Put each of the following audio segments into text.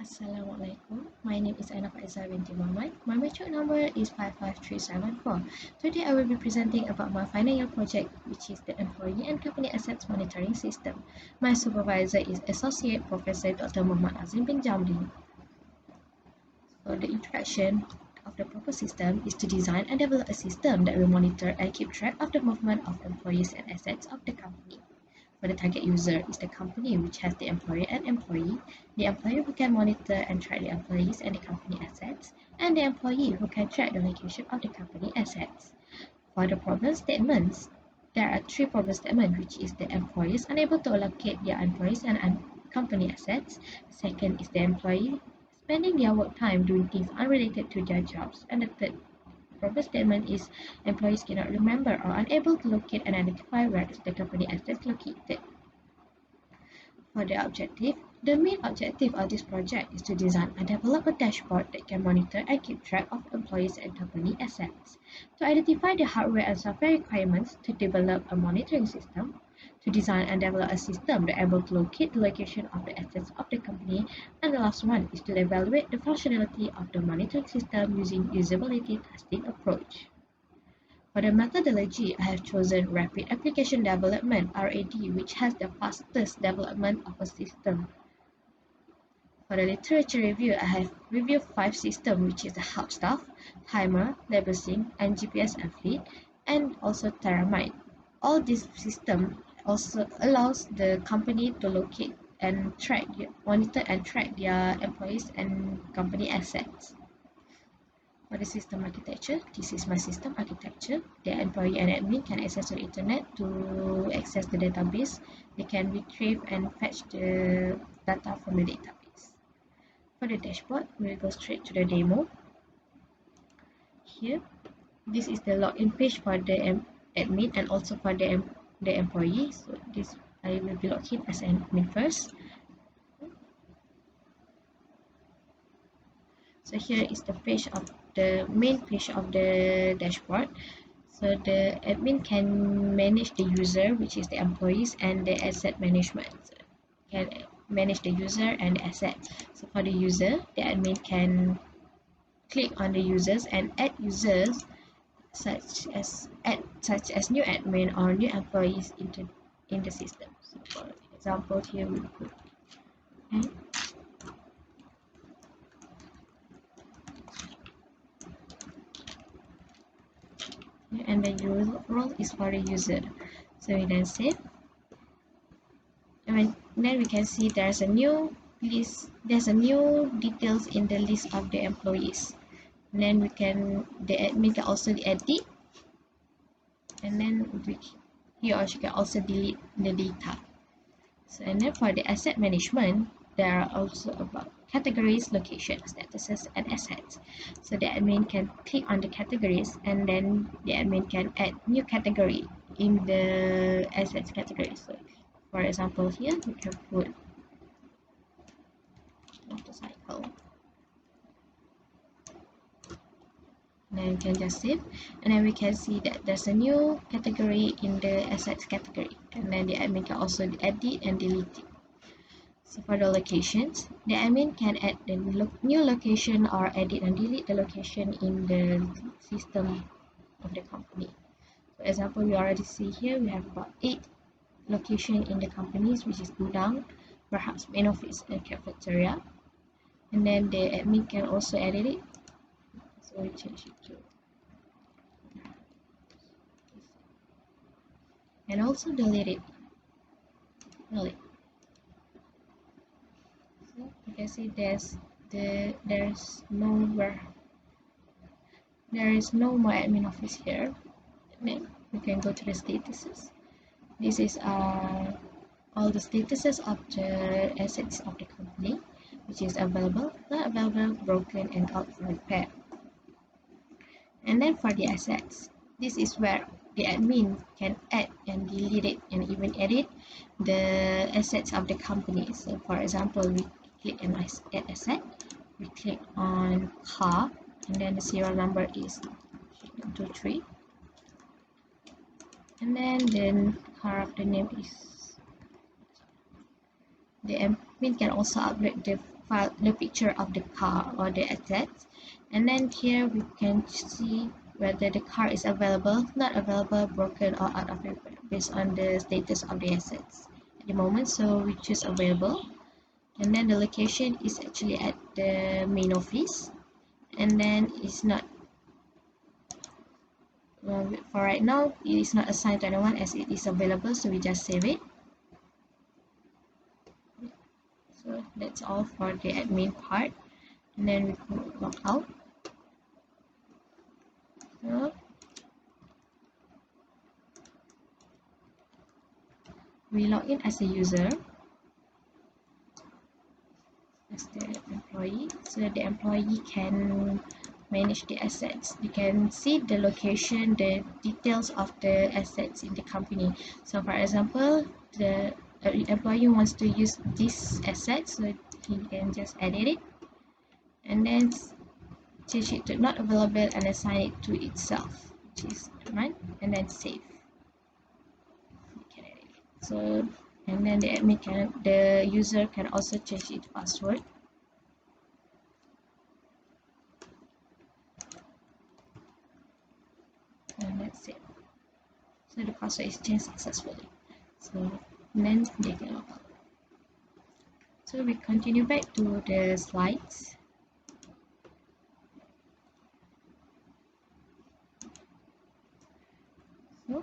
Assalamualaikum. My name is Aina Faizah binti Muhammad. My matric number is 55374. Today I will be presenting about my final year project, which is the Employee and Company Assets Monitoring System. My supervisor is Associate Professor Dr. Muhammad Azim bin Jamri. So the introduction of the proposed system is to design and develop a system that will monitor and keep track of the movement of employees and assets of the company. For the target user is the company which has the employer and employee, the employer who can monitor and track the employees and the company assets, and the employee who can track the location of the company assets. For the problem statements, there are three problem statements, which is the employees unable to allocate their employees and company assets. Second is the employee spending their work time doing things unrelated to their jobs. And the third problem statement is employees cannot remember or unable to locate and identify where is the company assets located. For the objective, the main objective of this project is to design and develop a dashboard that can monitor and keep track of employees and company assets, to identify the hardware and software requirements to develop a monitoring system, to design and develop a system that able to locate the location of the assets of the company, and the last one is to evaluate the functionality of the monitoring system using usability testing approach. For the methodology, I have chosen Rapid Application Development (RAD), which has the fastest development of a system. For the literature review, I have reviewed 5 systems, which is the Hub Staff, Timer, LabelSync, and GPS and Fleet, and also Teramite. All these systems also allows the company to locate and monitor and track their employees and company assets. For the system architecture, this is my system architecture. The employee and admin can access the internet to access the database. They can retrieve and fetch the data from the database. For the dashboard, we'll go straight to the demo. Here, this is the login page for the admin and also for the employee. So this I will be logged in as an admin first. So here is the main page of the dashboard. So the admin can manage the user, which is the employees, and the asset management. So can manage the user and the asset. So for the user, the admin can click on the users and add users such as new admin or new employees in the system. So for example, here we put add. And the role is for the user. So we then save, and then we can see there's a new list. There's a new details in the list of the employees. And then the admin can also edit, and then he or she can also delete the data. So and then for the asset management, there are also about categories, locations, statuses, and assets. So the admin can click on the categories, and then the admin can add new category in the assets category. So for example, here we can put motorcycle. And then we can just save, and then we can see that there's a new category in the assets category, and then the admin can also edit and delete it. So for the locations, the admin can add the new location or edit and delete the location in the system of the company. For example, we already see here we have about 8 locations in the companies, which is Gudang, perhaps main office and cafeteria. And then the admin can also edit it. So we change it to, and also delete it. So you can see there is no more admin office here. And then we can go to the statuses. This is all the statuses of the assets of the company, which is available, not available, broken, and out for repair. And then for the assets, this is where the admin can add and delete it and even edit the assets of the company. So for example, we click on add asset, we click on car, and then the serial number is 123, and then car of the name is, the admin can also upgrade the file the picture of the car or the assets, and then here we can see whether the car is available, not available, broken, or out of repair based on the status of the assets at the moment. So we choose available, and then the location is actually at the main office, and then it's not for right now it is not assigned to anyone as it is available, so we just save it. So that's all for the admin part, and then we can log out. So we log in as a user, as the employee, so the employee can manage the assets. You can see the location, the details of the assets in the company. So for example, the employee wants to use this asset, so he can just edit it and then change it to not available and assign it to itself, which is right, and then save. So, and then the user can also change its password. And that's it. So the password is changed successfully. So then they can log out. So we continue back to the slides. So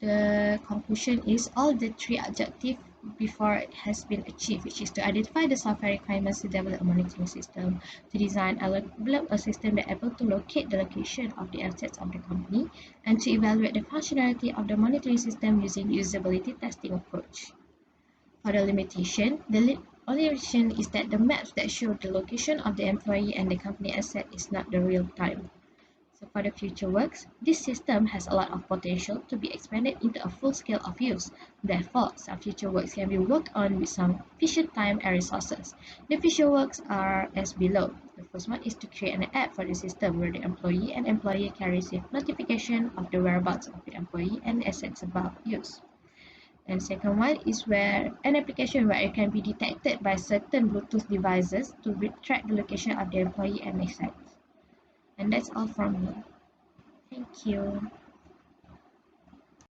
the conclusion is all the three objectives before it has been achieved, which is to identify the software requirements to develop a monitoring system, to design and develop a system that is able to locate the location of the assets of the company, and to evaluate the functionality of the monitoring system using usability testing approach. For the limitation, the only limitation is that the maps that show the location of the employee and the company asset is not the real time. So for the future works, this system has a lot of potential to be expanded into a full scale of use. Therefore, some future works can be worked on with some efficient time and resources. The future works are as below. The first one is to create an app for the system where the employee and employer can receive notification of the whereabouts of the employee and assets about use. And second one is where an application where it can be detected by certain Bluetooth devices to track the location of the employee and assets. And that's all from me. Thank you.